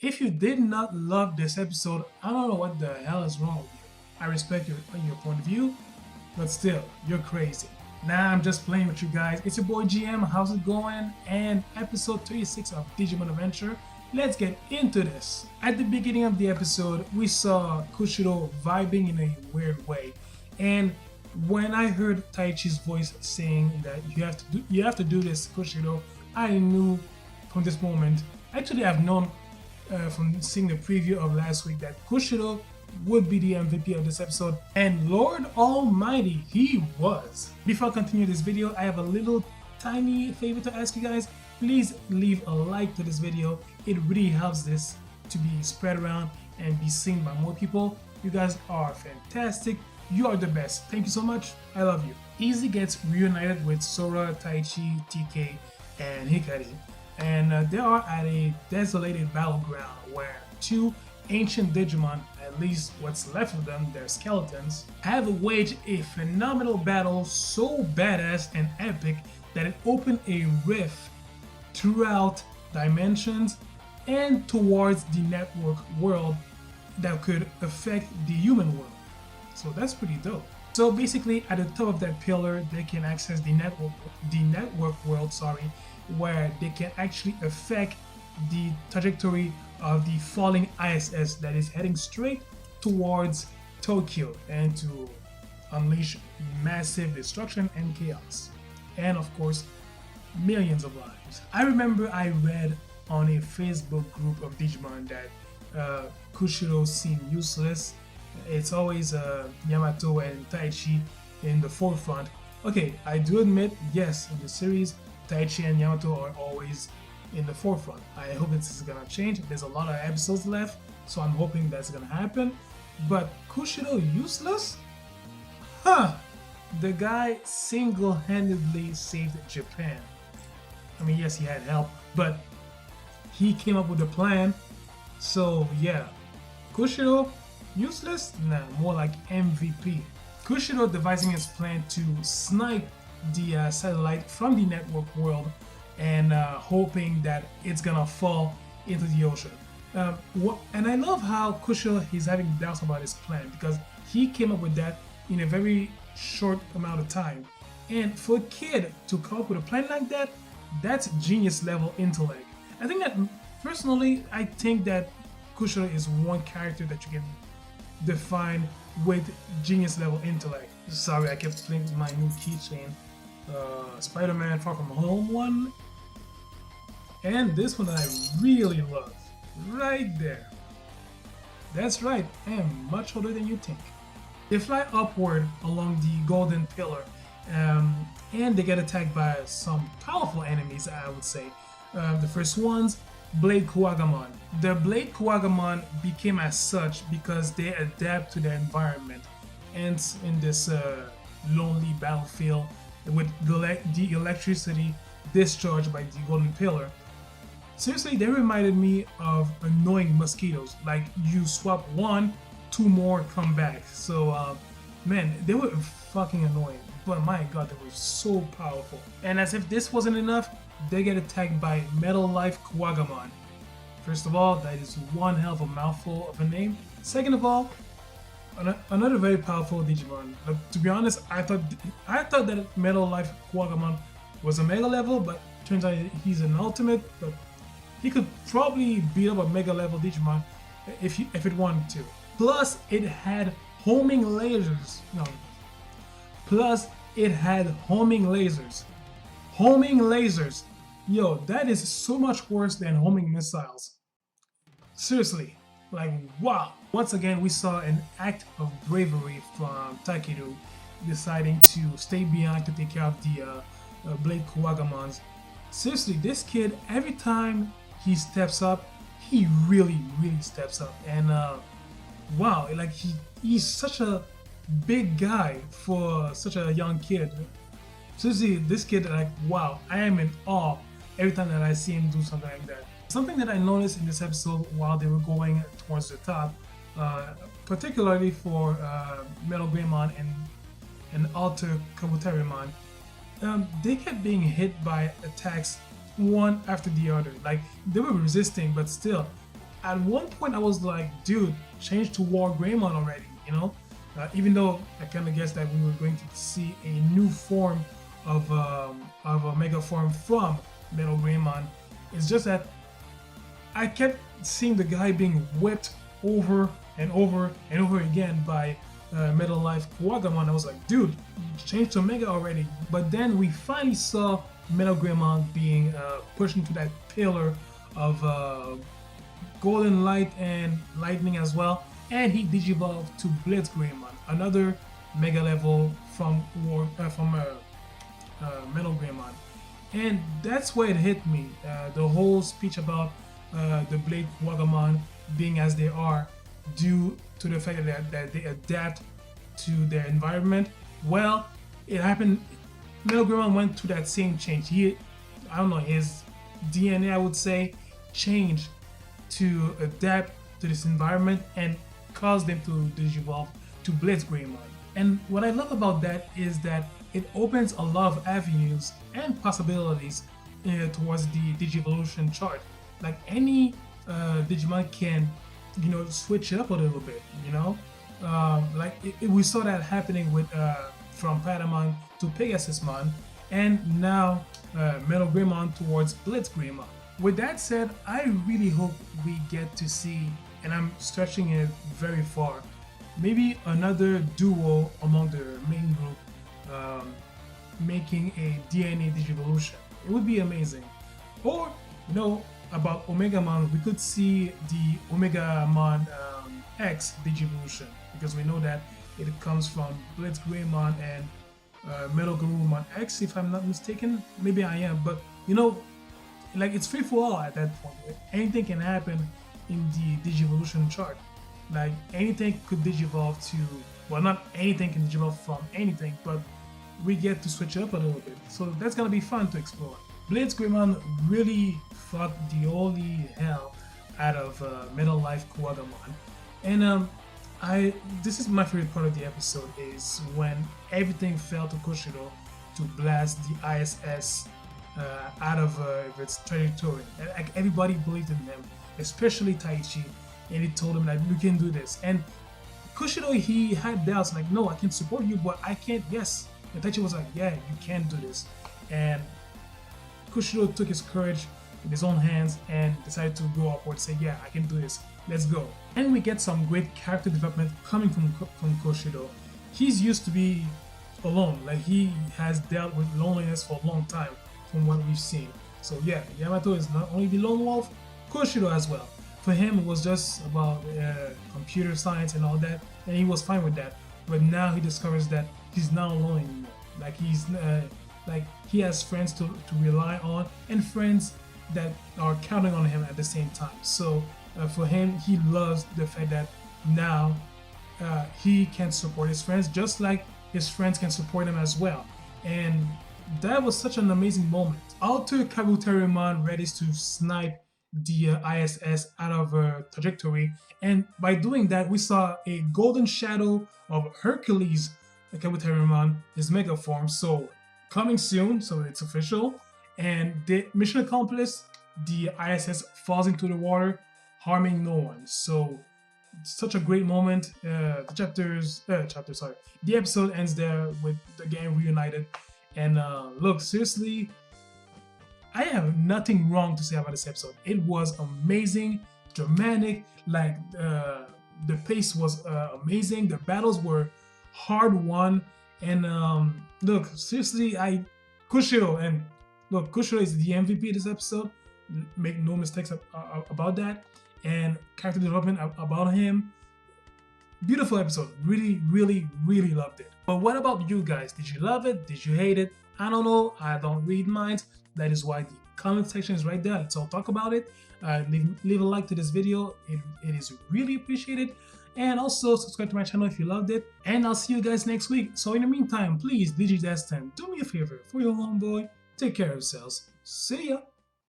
If you did not love this episode, I don't know what the hell is wrong with you. I respect your point of view, but still, you're crazy. Nah, I'm just playing with you guys. It's your boy GM, how's it going? And episode 36 of Digimon Adventure. Let's get into this. At the beginning of the episode, we saw Kushiro vibing in a weird way. And when I heard Taichi's voice saying that you have to do this, Kushiro, I knew from this moment. Actually, I've known from seeing the preview of last week that Kushiro would be the MVP of this episode, and Lord Almighty, he was. Before I continue this video, I have a little tiny favor to ask you guys. Please leave a like to this video. It really helps this to be spread around and be seen by more people. You guys are fantastic. You are the best. Thank you so much. I love you. Easy gets reunited with Sora, Taichi, TK, and Hikari. And they are at a desolated battleground where two ancient Digimon, at least what's left of them, their skeletons, have waged a phenomenal battle so badass and epic that it opened a rift throughout dimensions and towards the network world that could affect the human world. So that's pretty dope. So basically, at the top of that pillar, they can access the network world, where they can actually affect the trajectory of the falling ISS that is heading straight towards Tokyo and to unleash massive destruction and chaos. And of course, millions of lives. I remember I read on a Facebook group of Digimon that Kushiro seemed useless. It's always Yamato and Taichi in the forefront. Okay, I do admit, yes, in the series, Taichi and Yamato are always in the forefront. I hope this is gonna change. There's a lot of episodes left, so I'm hoping that's gonna happen. But Kushiro useless? Huh! The guy single-handedly saved Japan. I mean, yes, he had help, but he came up with a plan. So yeah, Kushiro useless? Nah, more like MVP. Kushiro devising his plan to snipe the satellite from the network world and hoping that it's gonna fall into the ocean. And I love how Kushiro is having doubts about his plan because he came up with that in a very short amount of time. And for a kid to come up with a plan like that, that's genius level intellect. I think that personally, I think that Kushiro is one character that you can define with genius level intellect. Sorry, I kept playing with my new keychain. Spider-Man Far From Home one, and this one I really love. Right there. That's right, I am much older than you think. They fly upward along the golden pillar, and they get attacked by some powerful enemies, I would say. The first ones, Blade Kuwagamon. The Blade Kuwagamon became as such because they adapt to their environment, and in this lonely battlefield with the electricity discharged by the golden pillar. Seriously, they reminded me of annoying mosquitoes. Like you swap one, two more come back. So man, they were fucking annoying. But my god, they were so powerful. And as if this wasn't enough, they get attacked by Metal Life Kuwagamon. First of all, that is one hell of a mouthful of a name. Second of all, another very powerful Digimon. To be honest, I thought that Metal Life Kuwagamon was a mega level, but turns out he's an ultimate. But he could probably beat up a mega level Digimon if it wanted to. Plus, it had homing lasers. No. Plus, it had homing lasers. Homing lasers. Yo, that is so much worse than homing missiles. Seriously. Like, wow. Once again, we saw an act of bravery from Takeru, deciding to stay behind to take care of the Blade Kuwagamons. Seriously, this kid, every time he steps up, he really steps up. And wow, like he's such a big guy for such a young kid. Seriously, this kid, like, wow, I am in awe every time that I see him do something like that. Something that I noticed in this episode while they were going towards the top, particularly for BlitzGreymon and Alter Kabuterimon, they kept being hit by attacks one after the other. Like, they were resisting, but still, at one point I was like, dude, change to WILDFIRE already, you know? Even though I kind of guessed that we were going to see a new form of a mega form from BlitzGreymon. It's just that I kept seeing the guy being whipped over and over and over again by Metal Life Kuwagamon. I was like, dude, change to Mega already. But then we finally saw BlitzGreymon being pushed into that pillar of golden light and lightning as well, and he digivolved to BlitzGreymon, another mega level from BlitzGreymon. And that's where it hit me. The whole speech about the Blade Kuwagamon being as they are due to the fact that they adapt to their environment. Well, it happened. BlitzGreymon went through that same change. I don't know, his DNA, I would say, changed to adapt to this environment and caused them to digivolve to BlitzGreymon. And what I love about that is that it opens a lot of avenues and possibilities towards the Digivolution chart. Like any Digimon can, switch it up a little bit, we saw that happening with from Patamon to Pegasusmon, and now BlitzGreymon towards BlitzGreymon. With that said, I really hope we get to see, and I'm stretching it very far, maybe another duo among the main group making a DNA Digivolution. It would be amazing. Or, about Omegamon, we could see the Omegamon X Digivolution, because we know that it comes from BlitzGreymon and BlitzGreymon X, if I'm not mistaken. Maybe I am, but it's free for all at that point. Anything can happen in the Digivolution chart. Like anything could digivolve to, well, not anything can digivolve from anything, but we get to switch it up a little bit. So that's gonna be fun to explore. BlitzGreymon really fought the holy hell out of Metal Life Kuwagamon, and this is my favorite part of the episode, is when everything fell to Kushido to blast the ISS out of its trajectory. Like everybody believed in him, especially Taichi, and he told him that you can do this. And Kushido, he had doubts, like, no, I can support you, but I can't. Yes. And Taichi was like, yeah, you can do this. And Kushido took his courage in his own hands and decided to go upward, say, yeah, I can do this. Let's go. And we get some great character development coming from Kushido. He's used to be alone. Like, he has dealt with loneliness for a long time from what we've seen. So yeah, Yamato is not only the lone wolf, Kushido as well. For him, it was just about computer science and all that, and he was fine with that. But now he discovers that he's not alone anymore. Like he has friends to rely on, and friends that are counting on him at the same time. So for him, he loves the fact that now he can support his friends just like his friends can support him as well. And that was such an amazing moment. Alter Kabuterimon readies to snipe the ISS out of her trajectory, and by doing that, we saw a golden shadow of Hercules Kabuterimon, his mega form. So coming soon, so it's official. And the mission accomplished, the ISS falls into the water, harming no one. So such a great moment. The episode ends there with the gang reunited. And look, seriously, I have nothing wrong to say about this episode. It was amazing, dramatic, like the pace was amazing, the battles were hard won, and look, seriously, Kushido is the MVP of this episode. Make no mistakes about that. And character development about him, beautiful episode. Really, really, really loved it. But what about you guys? Did you love it? Did you hate it? I don't know. I don't read minds. That is why the comment section is right there. Let's all talk about it. Leave a like to this video. It is really appreciated. And also subscribe to my channel if you loved it. And I'll see you guys next week. So in the meantime, please, DigiDestin, do me a favor for your homeboy. Take care of yourselves. See ya.